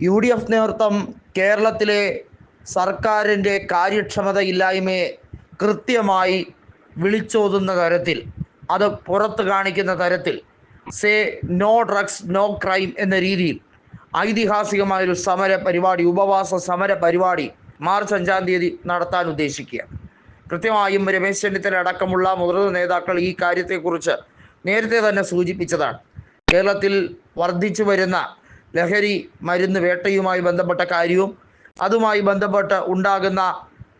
UDF നേതൃത്വം കേരളത്തിലെ സർക്കാരിൻ്റെ കാര്യക്ഷമതയില്ലായ്മയെ കൃത്യമായി വിളിച്ചോതുന്ന തരത്തിൽ, അത് പുറത്ത് കാണിക്കുന്ന തരത്തിൽ, say no drugs no crime എന്ന രീതിയിൽ ഐതിഹാസികമായൊരു സമര പരിപാടി, ഉപവാസ സമര പരിപാടി മാർച്ച് 5-ാം തീയതി നടത്താൻ ഉദ്ദേശിക്കുക. കൃത്യമായും രമേശ് ചെന്നിത്തല അടക്കമുള്ള മുതിർന്ന നേതാക്കൾ ഈ കാര്യത്തെക്കുറിച്ച് നേരത്തെ തന്നെ സൂചിപ്പിച്ചതാണ്. കേരളത്തിൽ വർദ്ധിച്ചു വരുന്ന ലഹരി മരുന്ന് വേട്ടയുമായി ബന്ധപ്പെട്ട കാര്യവും അതുമായി ബന്ധപ്പെട്ട് ഉണ്ടാകുന്ന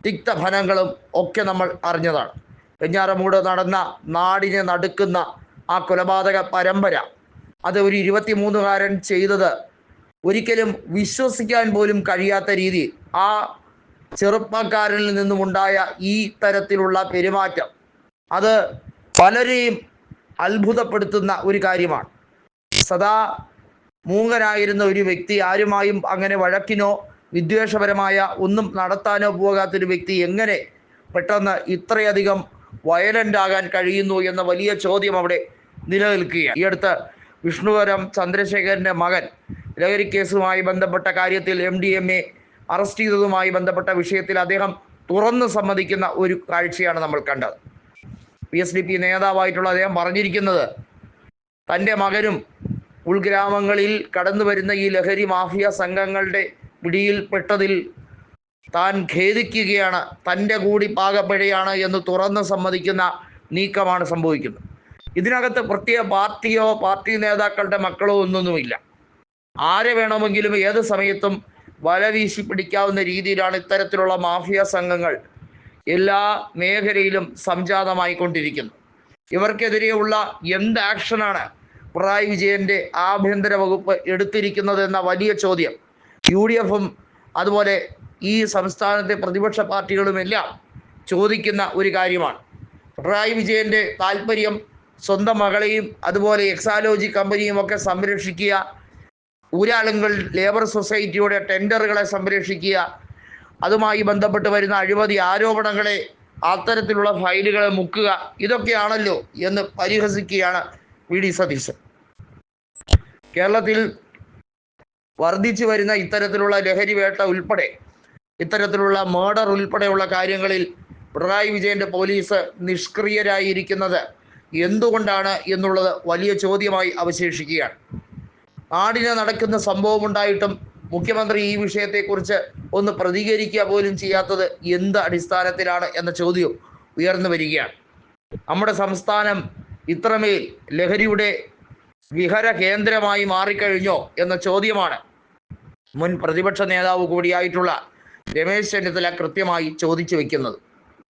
തിക്തഫലങ്ങളും ഒക്കെ നമ്മൾ അറിഞ്ഞതാണ്. വെഞ്ഞാറമൂട് നടന്ന നാടിനെ നടുക്കുന്ന ആ കൊലപാതക പരമ്പര, അത് ഒരു 23-കാരൻ ചെയ്തത് ഒരിക്കലും വിശ്വസിക്കാൻ പോലും കഴിയാത്ത രീതിയിൽ ആ ചെറുപ്പക്കാരനിൽ നിന്നുമുണ്ടായ ഈ തരത്തിലുള്ള പെരുമാറ്റം, അത് പലരെയും അത്ഭുതപ്പെടുത്തുന്ന ഒരു കാര്യമാണ്. സദാ മൂങ്ങനായിരുന്ന ഒരു വ്യക്തി, ആരുമായും അങ്ങനെ വഴക്കിനോ വിദ്വേഷപരമായ ഒന്നും നടത്താനോ പോകാത്തൊരു വ്യക്തി എങ്ങനെ പെട്ടെന്ന് ഇത്രയധികം വയലൻ്റ് ആകാൻ കഴിയുന്നു എന്ന വലിയ ചോദ്യം അവിടെ നിലനിൽക്കുകയാണ്. ഈ അടുത്ത് വിഷ്ണുവരം ചന്ദ്രശേഖരൻ്റെ മകൻ ലഹരി കേസുമായി ബന്ധപ്പെട്ട കാര്യത്തിൽ MDMA അറസ്റ്റ് ചെയ്തതുമായി ബന്ധപ്പെട്ട വിഷയത്തിൽ അദ്ദേഹം തുറന്ന് സമ്മതിക്കുന്ന ഒരു കാഴ്ചയാണ് നമ്മൾ കണ്ടത്. PSDP നേതാവായിട്ടുള്ള അദ്ദേഹം പറഞ്ഞിരിക്കുന്നത്, തൻ്റെ മകനും ഉൾഗ്രാമങ്ങളിൽ കടന്നു വരുന്ന ഈ ലഹരി മാഫിയ സംഘങ്ങളുടെ പിടിയിൽപ്പെട്ടതിൽ താൻ ഖേദിക്കുകയാണ്, തൻ്റെ കൂടി പാകപ്പിഴയാണ് എന്ന് തുറന്ന് സമ്മതിക്കുന്ന നീക്കമാണ് സംഭവിക്കുന്നത്. ഇതിനകത്ത് പ്രത്യേക പാർട്ടിയോ പാർട്ടി നേതാക്കളുടെ മക്കളോ ഒന്നൊന്നുമില്ല. ആരെ വേണമെങ്കിലും ഏത് സമയത്തും വലവീശി പിടിക്കാവുന്ന രീതിയിലാണ് ഇത്തരത്തിലുള്ള മാഫിയ സംഘങ്ങൾ എല്ലാ മേഖലയിലും സംജാതമായിക്കൊണ്ടിരിക്കുന്നത്. ഇവർക്കെതിരെയുള്ള എന്ത് ആക്ഷനാണ് പിണറായി വിജയൻ്റെ ആഭ്യന്തര വകുപ്പ് എടുത്തിരിക്കുന്നത് എന്ന വലിയ ചോദ്യം UDFും അതുപോലെ ഈ സംസ്ഥാനത്തെ പ്രതിപക്ഷ പാർട്ടികളുമെല്ലാം ചോദിക്കുന്ന ഒരു കാര്യമാണ്. പിണറായി വിജയൻ്റെ താല്പര്യം സ്വന്തം മകളെയും അതുപോലെ എക്സാലോജി കമ്പനിയും ഒക്കെ സംരക്ഷിക്കുക, ഊരാളുങ്കൽ ലേബർ സൊസൈറ്റിയുടെ ടെൻഡറുകളെ സംരക്ഷിക്കുക, അതുമായി ബന്ധപ്പെട്ട് വരുന്ന അഴിമതി ആരോപണങ്ങളെ, അത്തരത്തിലുള്ള ഫയലുകളെ മുക്കുക, ഇതൊക്കെയാണല്ലോ എന്ന് പരിഹസിക്കുകയാണ് VD സതീശൻ. കേരളത്തിൽ വർദ്ധിച്ചു വരുന്ന ഇത്തരത്തിലുള്ള ലഹരി വേട്ട ഉൾപ്പെടെ, ഇത്തരത്തിലുള്ള മർഡർ ഉൾപ്പെടെയുള്ള കാര്യങ്ങളിൽ പിണറായി വിജയൻ്റെ പോലീസ് നിഷ്ക്രിയരായിരിക്കുന്നത് എന്തുകൊണ്ടാണ് എന്നുള്ളത് വലിയ ചോദ്യമായി അവശേഷിക്കുകയാണ്. നാടിനെ നടക്കുന്ന സംഭവമുണ്ടായിട്ടും മുഖ്യമന്ത്രി ഈ വിഷയത്തെക്കുറിച്ച് ഒന്ന് പ്രതികരിക്കുക പോലും ചെയ്യാത്തത് എന്ത് അടിസ്ഥാനത്തിലാണ് എന്ന ചോദ്യം ഉയർന്നു വരികയാണ്. നമ്മുടെ സംസ്ഥാനം ഇത്രമേൽ ലഹരിയുടെ വിഹര കേന്ദ്രമായി മാറിക്കഴിഞ്ഞോ എന്ന ചോദ്യമാണ് മുൻ പ്രതിപക്ഷ നേതാവ് കൂടിയായിട്ടുള്ള രമേശ് ചെന്നിത്തല കൃത്യമായി ചോദിച്ചു വയ്ക്കുന്നത്.